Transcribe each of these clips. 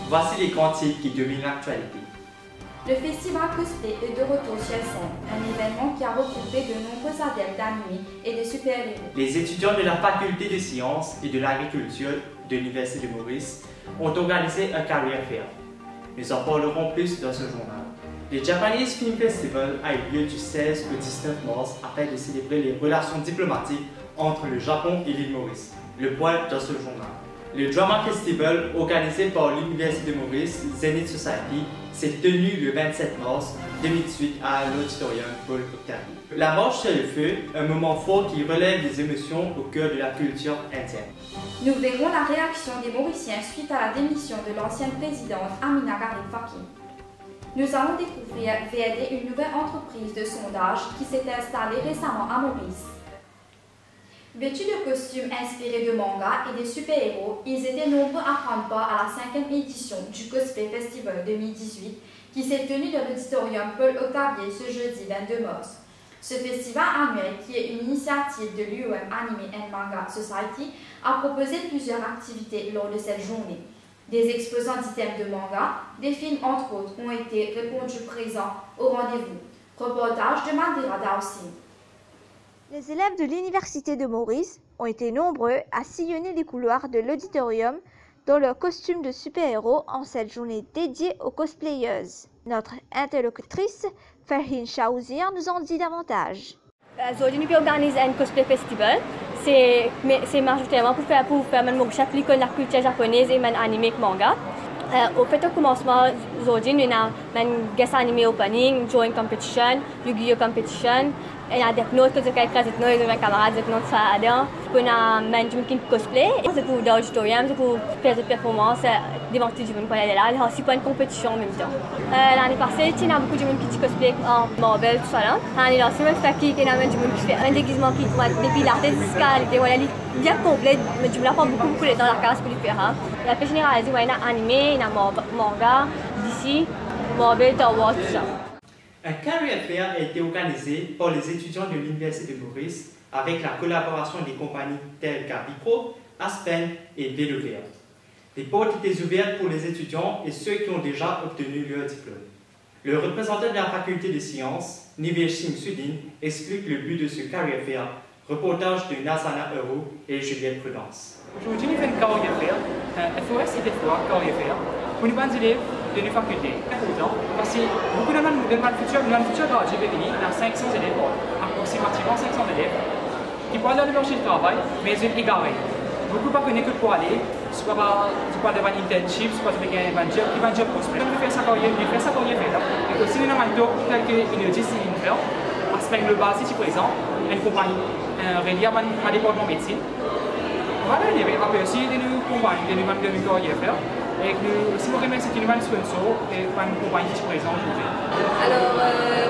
Voici les grands titres qui dominent l'actualité. Le festival cosplay est de retour sur scène, un événement qui a regroupé de nombreux adeptes d'anime et de super-héros. Les étudiants de la faculté des sciences et de l'agriculture de l'Université de Maurice ont organisé un career fair. Nous en parlerons plus dans ce journal. Le Japanese Film Festival a eu lieu du 16 au 19 mars afin de célébrer les relations diplomatiques entre le Japon et l'île Maurice. Le point dans ce journal. Le Drama Festival, organisé par l'Université de Maurice Zenith Society, s'est tenu le 27 mars 2018 à l'Auditorium Paul Octavie. La marche sur le feu, un moment fort qui relève des émotions au cœur de la culture indienne. Nous verrons la réaction des Mauriciens suite à la démission de l'ancienne présidente Amina Garib Fakim. Nous allons découvrir VLD, une nouvelle entreprise de sondage qui s'est installée récemment à Maurice. Vêtus de costumes inspirés de mangas et des super-héros, ils étaient nombreux à prendre part à la 5e édition du Cosplay Festival 2018 qui s'est tenu dans l'auditorium Paul Octavier ce jeudi 22 mars. Ce festival annuel, qui est une initiative de l'UM Anime and Manga Society, a proposé plusieurs activités lors de cette journée. Des exposants d'items de manga, des films entre autres ont été répondus présents au rendez-vous. Reportage de Mandira Dawson. Les élèves de l'Université de Maurice ont été nombreux à sillonner les couloirs de l'auditorium dans leur costume de super-héros en cette journée dédiée aux cosplayeuses. Notre interlocutrice, Farhin Shaouzir, nous en dit davantage. Aujourd'hui, nous organisons un cosplay festival. C'est majoritairement pour faire appliquer la culture japonaise et l'anime et le manga. Au fait, au commencement, aujourd'hui, nous avons un guest anime opening, drawing competition, Yu-Gi-Oh competition. Il y a des notes que j'ai écrites, des camarades, des notes ça dedans. On a un cosplay. C'est pour l'auditorium, c'est pour faire des performances, démontrer du monde qu'on est là. Il y a aussi pas une compétition en même temps. L'année passée, il y a beaucoup de monde qui cosplay en Marvel, tout ça là. L'année passée, il y a du monde qui fait un déguisement qui depuis la tête jusqu'à l'été, bien complet, mais du monde pas beaucoup dans la case pour le faire. La plus généralisée, il y a anime, il y a manga, DC, Marvel, Star Wars, tout ça. Un career fair a été organisé par les étudiants de l'Université de Maurice avec la collaboration des compagnies telles qu'Avipro, Aspen et Vélo Vert. Les portes étaient ouvertes pour les étudiants et ceux qui ont déjà obtenu leur diplôme. Le représentant de la faculté des sciences, Nivir Singh Sudin, explique le but de ce career fair. Reportage de Nazana Euro et Juliette Prudence. Aujourd'hui, nous faisons un career fair, FOS et FOA career fair, pour les bons élèves de nos facultés. C'est important parce que beaucoup de notre futur gradué va venir, il y a 500 élèves, approximativement 500 élèves, qui pourraient aller dans le marché du travail, mais ils sont égarés. Beaucoup ne connaissent que pour aller, soit tu parles d'un internship, soit tu fais un job, qui va un job cosplay. Nous faisons ça career fair. Et aussi, nous avons un job tel qu'une discipline faire, aspect global, si par exemple, une compagnie reliée à un département de médecine. Voilà, il y avait aussi des compagnies, des career fair. Et si vous remerciez une nouvelle sponsor et pas une compagnie qui se présente aujourd'hui. Alors,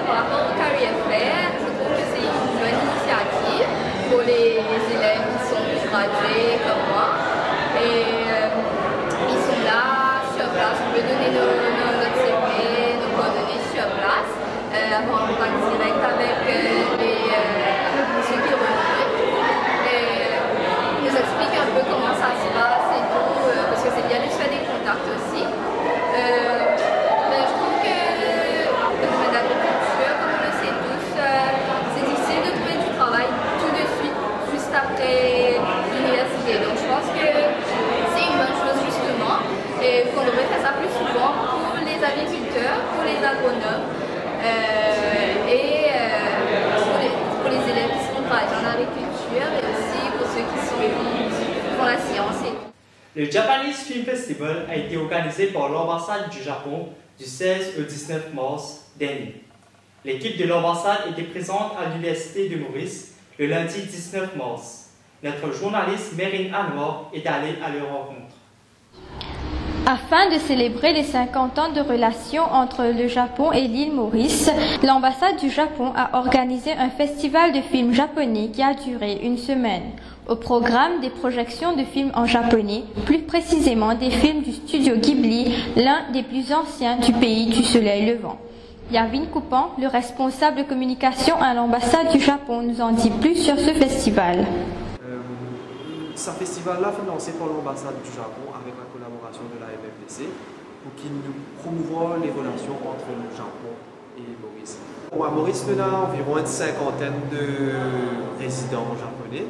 par rapport au Career Fair, je trouve que c'est une bonne initiative pour les élèves qui sont gradués comme moi. Et ils sont là, sur place, on peut donner notre CV, nos coordonnées sur place, avoir un contact direct avec ceux qui recrutent. Et ils nous expliquent un peu comment ça se passe et tout, parce que c'est bien de se faire des contacts aussi. Mais je trouve que dans le domaine d'agriculture, comme on le sait tous, c'est difficile de trouver du travail tout de suite, juste après l'université. Donc je pense que c'est une bonne chose justement et qu'on devrait faire ça plus souvent pour les agriculteurs, pour les agronomes et pour les élèves qui sont par exemple en agriculture et aussi pour ceux qui font la science. Le Japanese Film Festival a été organisé par l'ambassade du Japon du 16 au 19 mars dernier. L'équipe de l'ambassade était présente à l'Université de Maurice le lundi 19 mars. Notre journaliste Merin Anwar est allée à leur rencontre. Afin de célébrer les 50 ans de relations entre le Japon et l'île Maurice, l'ambassade du Japon a organisé un festival de films japonais qui a duré une semaine. Au programme, des projections de films en japonais, plus précisément des films du studio Ghibli, l'un des plus anciens du pays du soleil levant. Yavin Coupan, le responsable de communication à l'ambassade du Japon, nous en dit plus sur ce festival. Ce festival-là financé par l'ambassade du Japon avec la collaboration de la FFDC pour qu'il nous promouvoie les relations entre le Japon et Maurice. Bon, à Maurice, nous avons environ une cinquantaine de résidents japonais,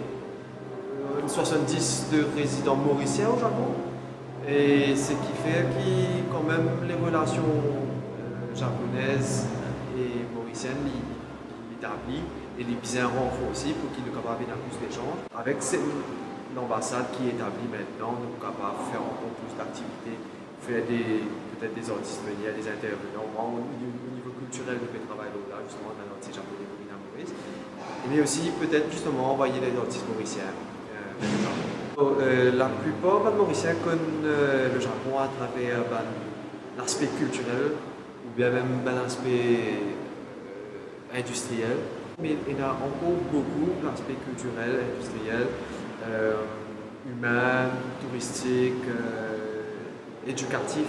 70 de résidents mauriciens au Japon, et ce qui fait que quand même les relations japonaises et mauriciennes établies et les bizarres renforts aussi pour qu'ils nous capables d'avoir plus d'échanges. Avec l'ambassade qui est établie maintenant, nous sommes capables de faire encore plus d'activités, faire peut-être des artistes venir, des intervenants. Au niveau culturel, nous pouvons travailler là, justement, dans l'artiste japonais à Maurice. Mais aussi, peut-être, justement, envoyer des artistes mauriciens vers le Japon. La plupart des Mauriciens connaissent le Japon à travers l'aspect culturel ou bien même l'aspect industriel. Mais il y a encore beaucoup l'aspect culturel, industriel, humain, touristique, éducatif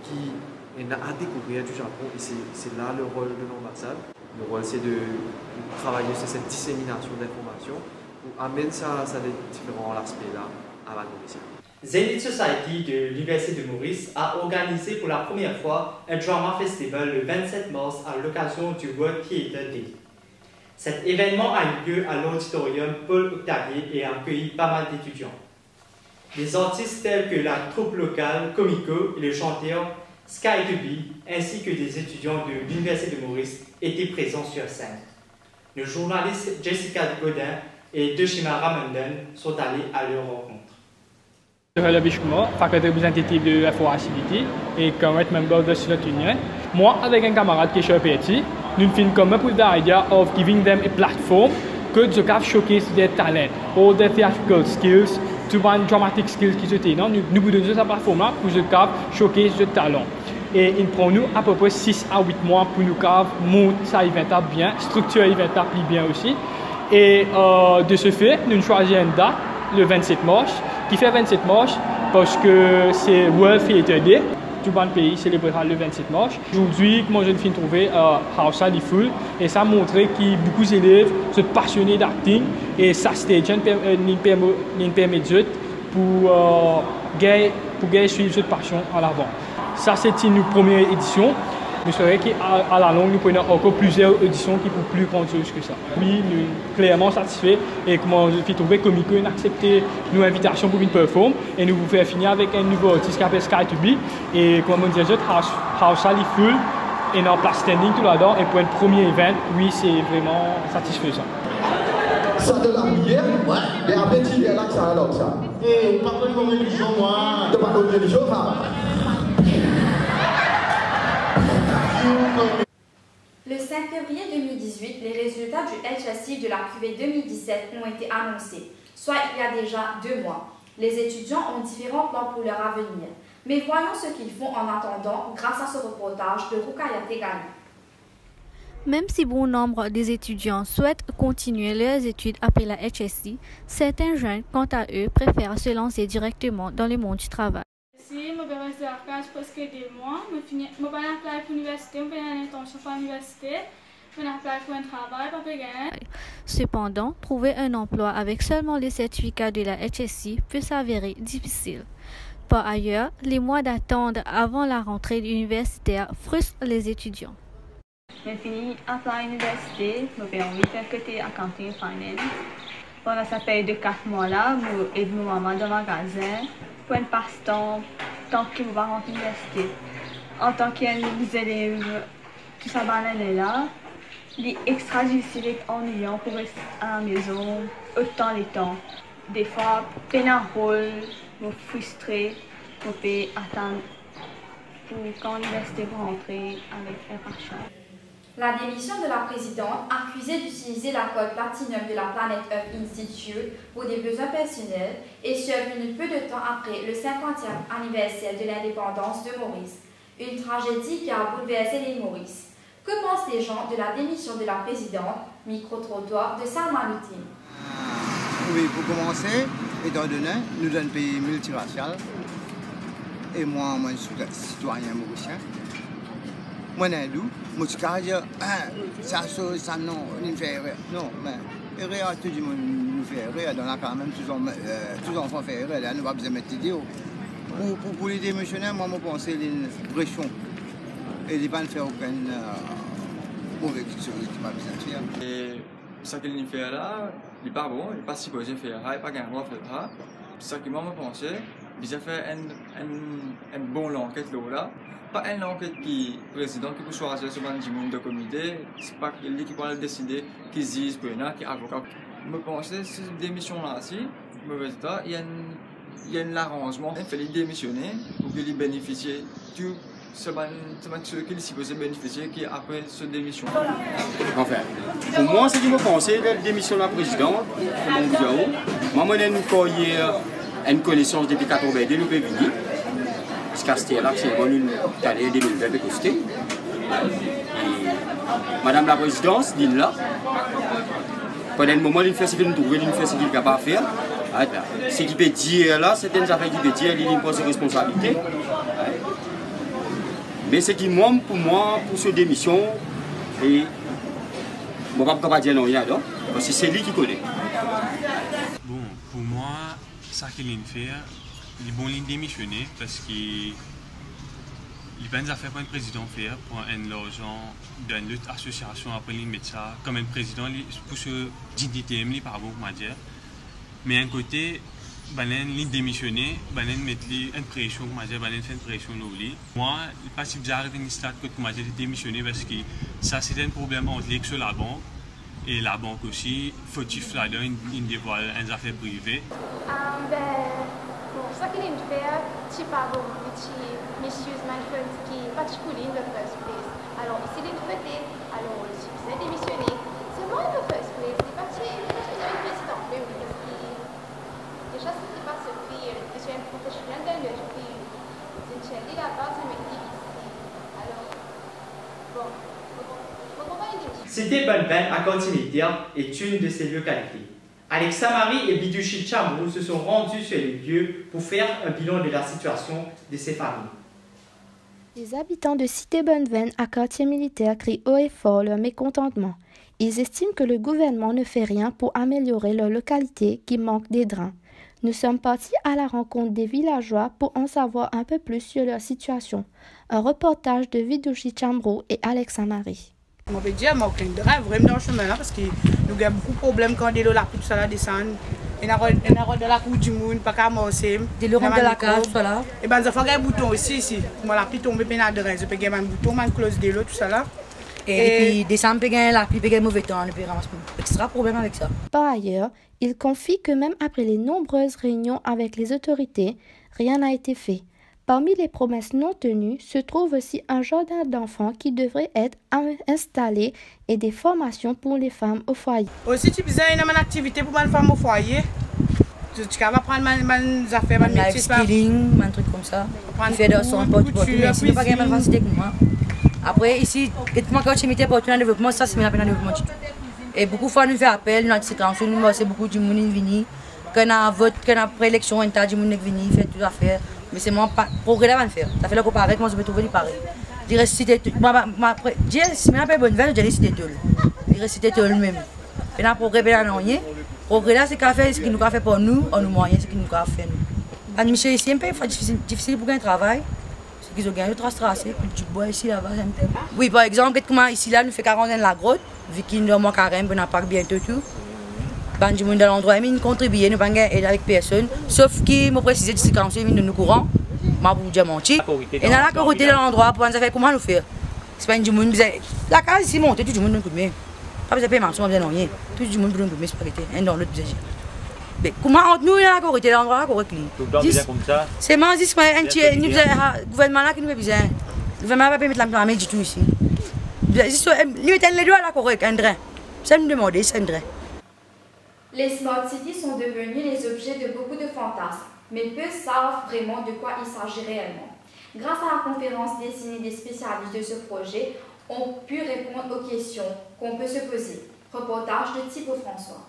qui est à découvrir du Japon et c'est là le rôle de l'ambassade. Le rôle c'est de travailler sur cette dissémination d'informations pour amener ça les différents aspects-là à la Mauricie. Zenith Society de l'Université de Maurice a organisé pour la première fois un drama festival le 27 mars à l'occasion du World Theatre Day. Cet événement a eu lieu à l'auditorium Paul Octavier et a accueilli pas mal d'étudiants. Des artistes tels que la troupe locale Comico et le chanteur Sky2B, ainsi que des étudiants de l'Université de Maurice, étaient présents sur scène. Le journaliste Jessica Godin et Doshima Ramandan sont allés à leur rencontre. Le Bishkuma, faculté représentative de FOACDT et current member de Student Union. Moi, avec un camarade qui est chez PhD, nous finissons comme pour l'idée of giving them a platform que de showcase their talent, all their theatrical skills, tout les dramatic skills qui étaient là. Nous vous donnons cette plateforme-là pour de showcase le talent. Et il prend nous à peu près 6 à 8 mois pour nous monter ça event bien, structurer event bien aussi. Et de ce fait, nous choisissons une date, le 27 mars, qui fait 27 mars parce que c'est World Theatre Day. Tout le pays célébrera le 27 mars. Aujourd'hui, moi je viens de trouver Hausa les foules et ça a montré que beaucoup d'élèves sont passionnés d'acting et ça stage nous permet pour suivre cette passion à l'avant. Ça c'est une première édition. Mais c'est vrai qu'à la longue, nous prenons encore plusieurs éditions qui sont plus grandioses que ça. Oui, nous sommes clairement satisfaits et comment je suis trouvé Comico a accepté nos invitations pour une performance et nous vous faire finir avec un nouveau artiste qui s'appelle Sky2B et comme on dit, House Ali Full et en place standing tout là-dedans et pour un premier event, oui, c'est vraiment satisfaisant. Ça de la hier, ouais. Et après tu es là que ça alors ça. Et pas de religion moi. De pas de religion ça. Le 5 février 2018, les résultats du HSI de la QV 2017 ont été annoncés, soit il y a déjà 2 mois. Les étudiants ont différents plans pour leur avenir, mais voyons ce qu'ils font en attendant grâce à ce reportage de Rukaya Tegani. Même si bon nombre des étudiants souhaitent continuer leurs études après la HSI, certains jeunes, quant à eux, préfèrent se lancer directement dans le monde du travail. Si je vais rester à la classe presque 2 mois, je vais appeler pour l'université, je vais aller à l'intention pour l'université, je vais appeler pour un travail, pour gagner. Cependant, trouver un emploi avec seulement les certificats de la HSI peut s'avérer difficile. Par ailleurs, les mois d'attente avant la rentrée universitaire frustrent les étudiants. J'ai fini à l'université, je vais faire côté accounting finance. Pendant cette période de 4 mois là, je aide ma maman dans le magasin. Pour un passe-temps, tant que vous va rentrer à l'université. En tant qu'élève, tout ça là, il est extra difficile et ennuyant pour rester à la maison autant les temps. Des fois, peine un rôle, vous frustrez, vous pouvez attendre pour quand l'université va rentrer avec un marchand. La démission de la présidente, accusée d'utiliser la code Platinum de la Planet Earth Institute pour des besoins personnels, est survenue peu de temps après le 50e anniversaire de l'indépendance de Maurice. Une tragédie qui a bouleversé l'île Maurice. Que pensent les gens de la démission de la présidente? Micro-trottoir de Salman Lutin. Oui, pour commencer, étant donné, nous sommes un pays multiracial et moi, je suis citoyen mauricien. Moi, je suis ça non, il fait erreur. Non, mais erreur, tout le monde nous fait erreur. Dans la quand même, tous les enfants font erreur. Là, nous ne pouvons pas mettre d'idée. pour les démissionnaires, moi, je pense que c'est une pression. Et il ne pas faire aucune mauvaise chose qui m'a besoin de faire. Et ce qu'il fait là, il n'est pas bon, il n'est pas supposé faire, il n'est pas gagné à faire. Ce qui m'a pensé, il a fait un bon enquête là. Pas une enquête qui président qui peut choisir ce monde de comité, c'est pas lui qui va décider, qui juge, qui est avocat. Je pense que cette démission-là, il y a un arrangement. Il fallait démissionner pour qu'il bénéficie de ce qu'il est supposé bénéficier qui après cette démission. Enfin, pour moi, ce qui me pensait de la démission de la présidente, moi, j'ai une connaissance depuis 82, nous pouvons venir. Parce qu'à ce là c'est une année 2020 de costé. Madame la présidente, dit là, pendant le moment, il fait ce qu'il nous trouve, il fait ce qu'il est capable de faire. Ce qu'il peut dire là, certaines affaires qu'il peut dire, il prend ses responsabilités. Mais ce qui manque pour moi, pour cette démission, et je ne peux pas dire non, rien, parce que c'est lui qui connaît. Bon, pour moi, ça qu'il fait, il est bon de démissionner parce qu'il n'y a pas d'affaires pour un président faire pour un l'argent d'une autre association après il met ça comme un président pour ce dignité il pas bon comment dire mais un côté il démissionner il met une pression comment dire il fait une pression là moi pas si j'arrive à une stade que comment dire démissionner parce que ça c'est un problème entre l'ex la banque et la banque aussi fautif là-dedans il dévoile une affaire privée. Bon, ça qu'il fait, c'est pas bon, c'est messieurs Manfred qui est particulier in the first place. Alors, ici, il fait, alors, si vous êtes démissionné, c'est moi in the first place, c'est pas le président, mais oui, parce que déjà, ce qui passe, je suis un professionnel de l'œuvre, puis c'est une chaîne là-bas, ça me dit ici. Alors, bon, pourquoi il démissionne? Cité Bonneveine à Cortimilitaire est une de ces localités. Alexa Marie et Bidouchi Chambrou se sont rendus sur les lieux pour faire un bilan de la situation de ces familles. Les habitants de Cité Bonneveine à quartier militaire crient haut et fort leur mécontentement. Ils estiment que le gouvernement ne fait rien pour améliorer leur localité qui manque des drains. Nous sommes partis à la rencontre des villageois pour en savoir un peu plus sur leur situation. Un reportage de Bidouchi Chambrou et Alexa Marie. On veut dire, moi, plein de rêves vraiment dans le chemin là parce que nous avons beaucoup de problèmes quand la pluie tout ça là descend. Il y a de la coupe du monde, pas qu'à morcer. Des lorons de la case, voilà. Et ben, ça fait un bouton aussi ici. Moi, la pluie tombe, puis il y a je peux gagner un bouton, un close de l'eau, tout ça là. Et puis, descendre, puis gagner la pluie, puis gagner mauvais temps, et puis ramasser. Extra problème avec ça. Par ailleurs, il confie que même après les nombreuses réunions avec les autorités, rien n'a été fait. Parmi les promesses non tenues se trouve aussi un jardin d'enfants qui devrait être installé et des formations pour les femmes au foyer. Aussi, tu as une activité pour les femmes au foyer. Tu vas prendre mes affaires, mes métiers. Skilling, un truc comme ça. Faire de son porte-porte. Mais si tu n'as pas de facilité que moi. Après, ici, quand tu mets pour un développement, ça c'est un développement. Et beaucoup de fois, nous faisons appel, nous avons c'est beaucoup de monde qui vient. Quand on a vote, quand on a préélection, on a des gens qui viennent faire toutes les affaires. Mais c'est moi, progrès là, on faire. Ça fait le comparer, moi je vais trouver les pareils. Je dirais citer tout. Si je n'ai bonne veille, je dirais citer tout. Je dirais citer tout le même. Et là, progrès, ben non rien. Progrès là, c'est ce qui nous a fait pour nous, on nous moyen, ce qui nous a fait nous. Administrer ici, c'est un peu difficile pour un travail. C'est qu'ils ont gagné autre tracé, tu bois ici, là-bas, c'est un peu. Oui, par exemple, ici, là, nous faisons 40 ans la grotte, vu qu'il nous a manqué carême, on n'a pas bientôt tout. Du monde dans l'endroit, ils contribuent, nous n'avons pas avec personne. Sauf qu'ils m'ont précisé que quand ils viennent de nous courant, je vais vous dire mentir. Et dans la corité dans l'endroit, pour nous faire comment nous faire. C'est pas une du monde, la case ici monte, tout le monde donne un coup de main. Pas besoin de payer, on vient rien. Tout le monde donne un coup de main, c'est pas été. Un dans l'autre, mais comment entre nous, dans la corité dans l'endroit, correct. C'est moi, c'est un gouvernement là qui nous fait besoin. Le gouvernement va pas mettre la main du tout ici. Nous mettons les doigts à la correct, un drain. Ça nous demande, c'est un drain. Les Smart Cities sont devenus les objets de beaucoup de fantasmes, mais peu savent vraiment de quoi il s'agit réellement. Grâce à la conférence dessinée des spécialistes de ce projet, on pu répondre aux questions qu'on peut se poser. Reportage de Thibaut François.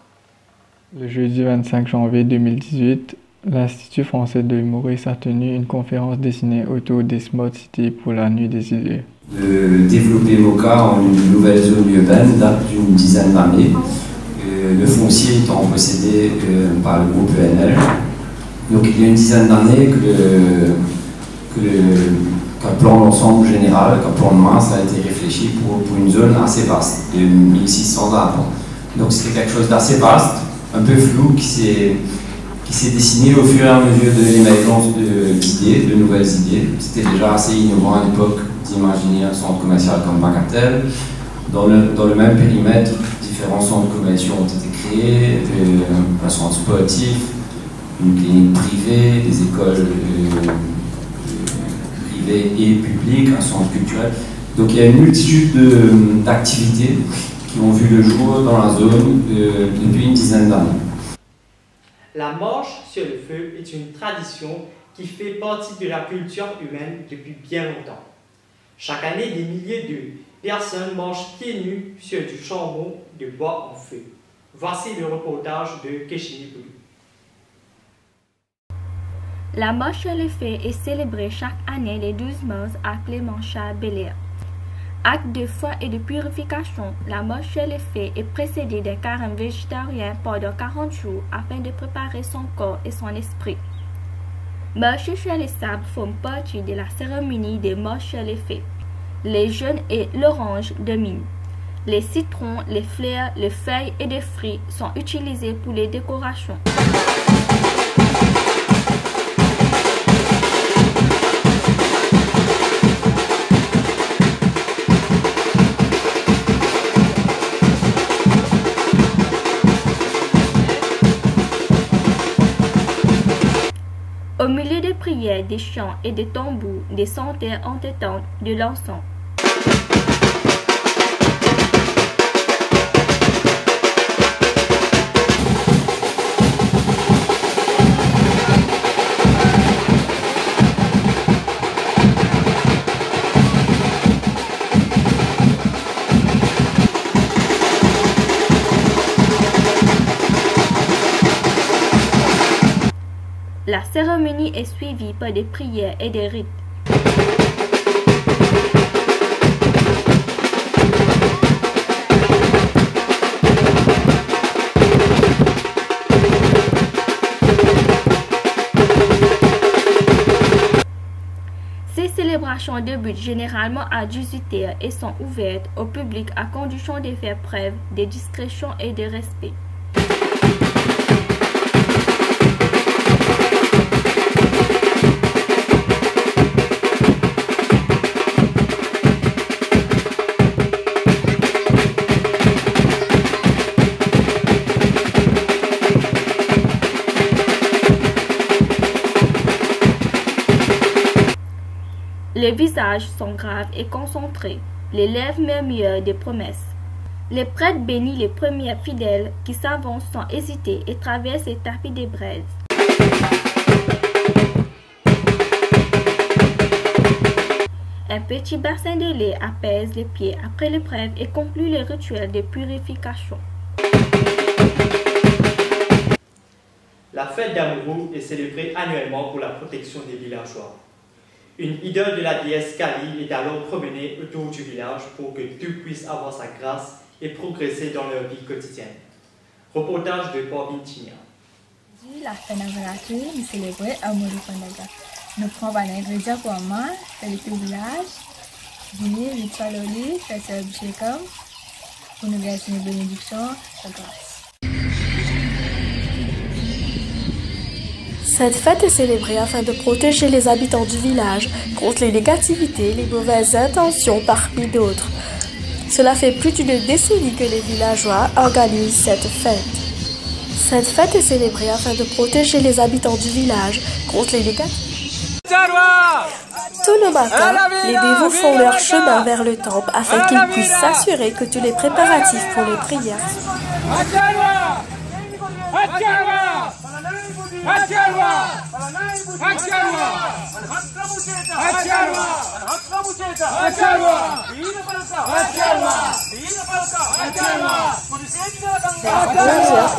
Le jeudi 25 janvier 2018, l'Institut français de l'humorisme a tenu une conférence dessinée autour des Smart Cities pour la nuit des idées. De développer Moka en une nouvelle zone urbaine date d'une dizaine d'années. Le foncier étant possédé par le groupe ENL. Donc il y a une dizaine d'années qu'un plan d'ensemble général, qu'un plan de masse a été réfléchi pour une zone assez vaste, de 1600 habitants. Donc c'était quelque chose d'assez vaste, un peu flou, qui s'est dessiné au fur et à mesure de l'émergence d'idées, de nouvelles idées. C'était déjà assez innovant à l'époque d'imaginer un centre commercial comme Bagatelle. Dans le même périmètre, différents centres commerciaux ont été créés, un centre sportif, une clinique privée, des écoles privées et publiques, un centre culturel. Donc il y a une multitude d'activités qui ont vu le jour dans la zone depuis une dizaine d'années. La marche sur le feu est une tradition qui fait partie de la culture humaine depuis bien longtemps. Chaque année, des milliers de personnes marchent pieds nus sur du charbon de bois en feu. Voici le reportage de Keshini Boulou. La marche sur le feu est célébrée chaque année les 12 mars à Clémenceau-Bel-Air. Acte de foi et de purification, la marche sur le feu est précédée d'un carême végétarien pendant 40 jours afin de préparer son corps et son esprit. Marcher sur les sables forme partie de la cérémonie des marches sur le feu. Les jaunes et l'orange dominent. Les citrons, les fleurs, les feuilles et les fruits sont utilisés pour les décorations. Au milieu des prières, des chants et des tambours, des senteurs entêtantes de l'encens. La cérémonie est suivie par des prières et des rites. Ces célébrations débutent généralement à 18h et sont ouvertes au public à condition de faire preuve de discrétion et de respect. Les visages sont graves et concentrés, les lèvres murmurent des promesses. Les prêtres bénissent les premiers fidèles qui s'avancent sans hésiter et traversent les tapis des braises. Un petit bassin de lait apaise les pieds après l'épreuve et conclut le rituel de purification. La fête d'amoureux est célébrée annuellement pour la protection des villageois. Une idole de la déesse Kali est alors promenée autour du village pour que tous puissent avoir sa grâce et progresser dans leur vie quotidienne. Reportage de Bobine Tigna. La fête navrature est célébrée à Moripandaga. Nous prenons un ingrédient pour moi, c'est le village, venir, rituel, faire ce abhishekam, pour nous gagner une bénédiction, sa grâce. Cette fête est célébrée afin de protéger les habitants du village contre les négativités et les mauvaises intentions parmi d'autres. Cela fait plus d'une décennie que les villageois organisent cette fête. Cette fête est célébrée afin de protéger les habitants du village contre les négativités. Tous les matins, les dévots font leur chemin vers le temple afin qu'ils puissent s'assurer que tous les préparatifs pour les prières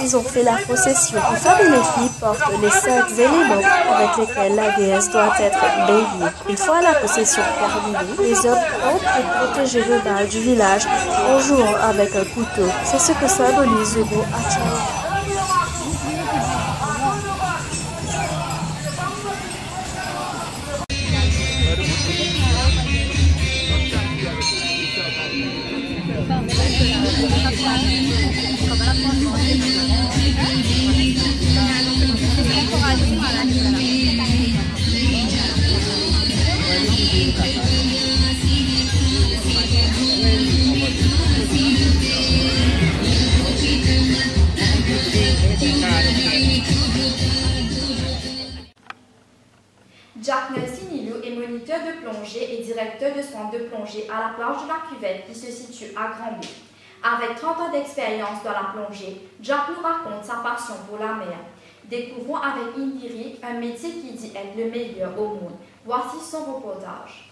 ils ont fait la procession. Les femmes et les filles portent les 5 éléments avec lesquels la déesse doit être bénie. Une fois la procession terminée, les hommes entrent pour protéger le bal du village en jouant avec un couteau. C'est ce que symbolise le mot Acharwa. plongée et directeur de centre de plongée à la plage de la Cuvette qui se situe à Granby. Avec 30 ans d'expérience dans la plongée, Jack nous raconte sa passion pour la mer. Découvrons avec Indiri un métier qui dit être le meilleur au monde. Voici son reportage.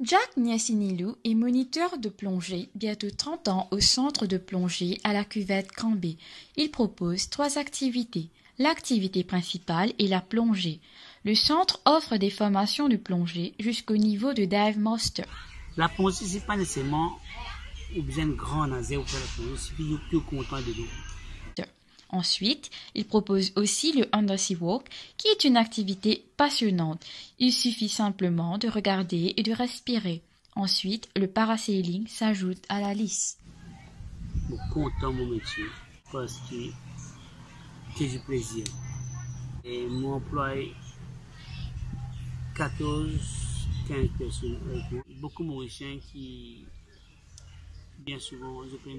Jack Nyasinilou est moniteur de plongée, bientôt 30 ans au centre de plongée à la Cuvette Granby. Il propose 3 activités. L'activité principale est la plongée. Le centre offre des formations de plongée jusqu'au niveau de Dive Master. La plongée, ce n'est pas nécessairement besoin de grand nager pour la plongée, il suffit de plus content de l'eau. Ensuite, il propose aussi le Undersea Walk, qui est une activité passionnante. Il suffit simplement de regarder et de respirer. Ensuite, le parasailing s'ajoute à la liste. Je suis content de mon métier parce que j'ai du plaisir. Et mon emploi 14-15 personnes avec moi. Beaucoup de Mauriciens qui, bien souvent, j'ai pas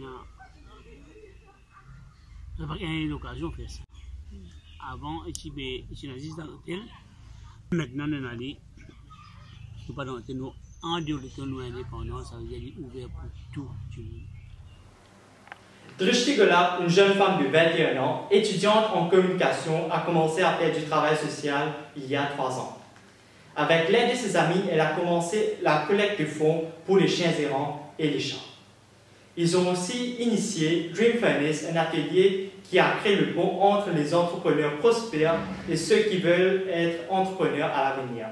eu l'occasion de faire ça. Avant, j'étais dans l'hôtel. Maintenant, on est allé. Je ne pas dans l'hôtel. En dehors de l'hôtel, nous sommes indépendants. Ça veut dire ouvert pour tout le monde. Drishti Golab, une jeune femme de 21 ans, étudiante en communication, a commencé à faire du travail social il y a 3 ans. Avec l'aide de ses amis, elle a commencé la collecte de fonds pour les chiens errants et les chats. Ils ont aussi initié Dream Furnace, un atelier qui a créé le pont entre les entrepreneurs prospères et ceux qui veulent être entrepreneurs à l'avenir.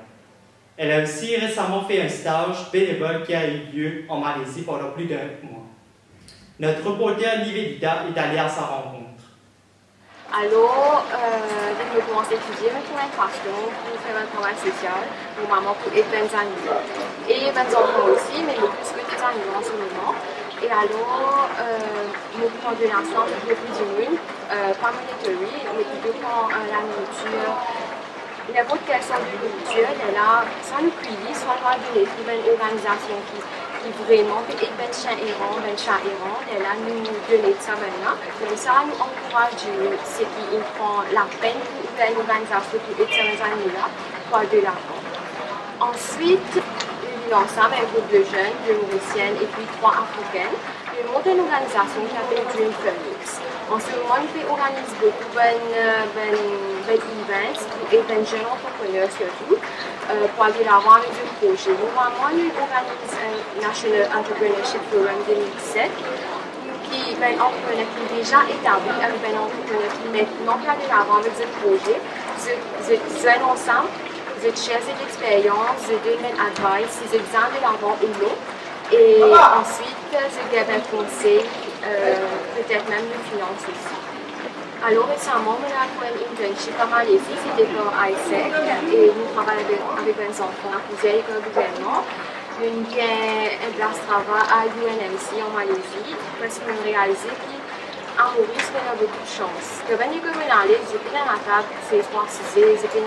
Elle a aussi récemment fait un stage bénévole qui a eu lieu en Malaisie pendant plus d'1 mois. Notre reporter Nivedita est allé à sa rencontre. Alors, dès que j'ai commencé à étudier, je trouvais une passion pour faire un travail social pour maman pour aider les animaux. Et les enfants aussi, mais le plus que des animaux en ce moment. Et alors, nous prenons de l'ensemble de plus du monde, pas monetary, mais plutôt quand la nourriture, n'importe quelle sorte de nourriture, elle a soit nous cueillir, soit nous donner pour une organisation qui vraiment peut aider les chiens errants, les chats errants, elle a nous donner ça maintenant. Donc ça nous encourage ceux qui prennent la peine pour faire une organisation pour aider ces animaux-là, pour de l'argent. Ensuite, ensemble avec un groupe de jeunes, 2 Mauriciennes et puis 3 Africaines. Nous montons une organisation qui s'appelle Dream Phoenix. En ce moment, nous organisons beaucoup d'événements pour aider les jeunes entrepreneurs surtout, pour aller l'avant avec des projets. Normalement, nous organisons un National Entrepreneurship Forum 2017 qui est un entrepreneur qui est déjà établi avec un entrepreneur qui maintenant peut aller l'avant avec des projets. Ils sont ensemble. Vous cherchez l'expérience, vous donnez un advice, si vous examinez l'avant ou non. Et ensuite, vous avez un conseil, peut-être même de finance aussi. Alors récemment, on a fait une internship en Malaisie, c'était pour ISEC, et nous travaillons avec des enfants à plusieurs écoles gouvernement. Nous avons un place de travail à UNMC en Malaisie, parce qu'on a réalisé qu'à Maurice, on a beaucoup de chance. Quand on est allé, j'ai pris la table, c'est francisé, j'ai pris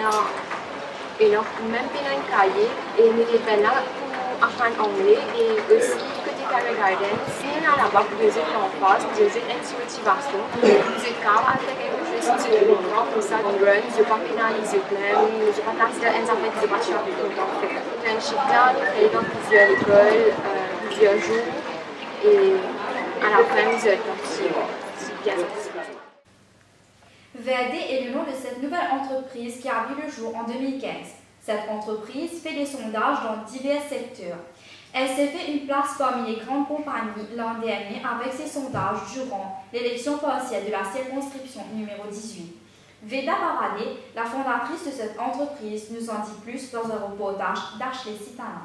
et donc, même bien un cahier, et nous sommes là pour apprendre anglais, et aussi côté Carré Garden, si on est là-bas pour des études en face, des études motivation, nous sommes calmes avec quelque chose qui est longtemps, comme ça, nous run, je ne vais pas pénaliser plein, je ne vais pas tasser un affaire de passion tout le temps. C'est un chip là, nous faisons dans plusieurs écoles, plusieurs jours, et à la fin, nous sommes continués. C'est bien ça. VAD est le nom de cette nouvelle entreprise qui a vu le jour en 2015. Cette entreprise fait des sondages dans divers secteurs. Elle s'est fait une place parmi les grandes compagnies l'an dernier avec ses sondages durant l'élection partielle de la circonscription numéro 18. Veda Bavade, la fondatrice de cette entreprise, nous en dit plus dans un reportage d'Ashley Sitana.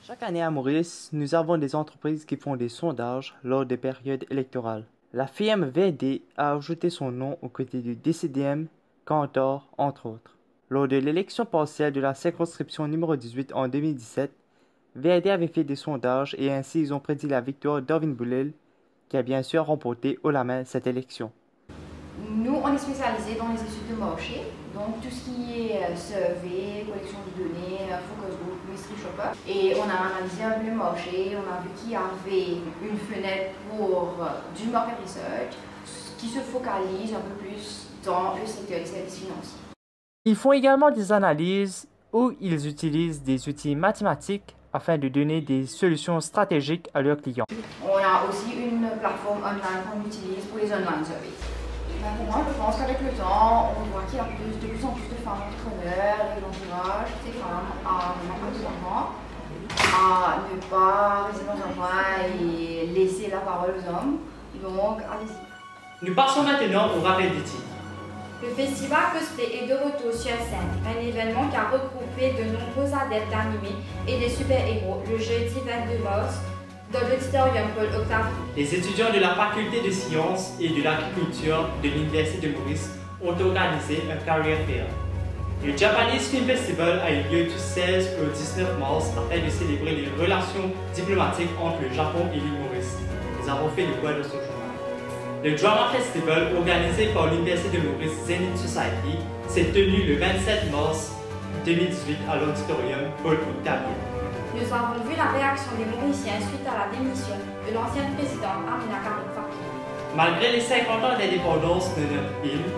Chaque année à Maurice, nous avons des entreprises qui font des sondages lors des périodes électorales. La firme VD a ajouté son nom aux côtés du DCDM, Cantor, entre autres. Lors de l'élection partielle de la circonscription numéro 18 en 2017, VD avait fait des sondages et ainsi ils ont prédit la victoire d'Orvin Boulel, qui a bien sûr remporté haut la main cette élection. Nous, on est spécialisé dans les études de marché, donc tout ce qui est survey, collection de données, focus group, mystery shopper. Et on a analysé un peu le marché, on a vu qu'il y avait une fenêtre pour du market research qui se focalise un peu plus dans le secteur des services financiers. Ils font également des analyses où ils utilisent des outils mathématiques afin de donner des solutions stratégiques à leurs clients. On a aussi une plateforme online qu'on utilise pour les online services. Pour moi, je pense qu'avec le temps, on voit qu'il y a de plus en plus de femmes entrepreneurs et l'encourage ces femmes à avoir des enfants, à ne pas rester dans un coin et laisser la parole aux hommes. Donc, allez-y. Nous passons maintenant au rappel des titres. Le festival Cosplay est de retour sur scène, un événement qui a regroupé de nombreux adeptes animés et des super-héros le jeudi 22 mars dans l'auditorium Paul Octavie. Les étudiants de la faculté de sciences et de l'agriculture de l'Université de Maurice ont organisé un career fair. Le Japanese Film Festival a eu lieu du 16 au 19 mars afin de célébrer les relations diplomatiques entre le Japon et l'île Maurice. Nous avons fait le poids de ce journal. Le Drama Festival, organisé par l'Université de Maurice Zenith Society, s'est tenu le 27 mars 2018 à l'auditorium Paul Octavie. Nous avons vu la réaction des Mauriciens suite à la démission de l'ancienne présidente Amina Garib-Farki. Malgré les 50 ans d'indépendance de notre île,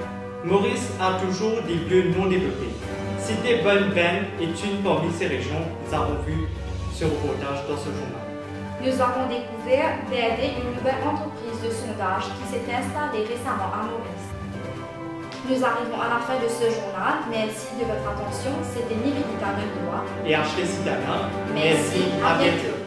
Maurice a toujours des lieux non développés. Cité Bonne-Veine est une parmi ces régions. Nous avons vu ce reportage dans ce journal. Nous avons découvert VAD, une nouvelle entreprise de sondage qui s'est installée récemment à Maurice. Nous arrivons à la fin de ce journal. Merci de votre attention. C'était Nivedita Nedoua et Ashley Sidana. Merci, à bientôt.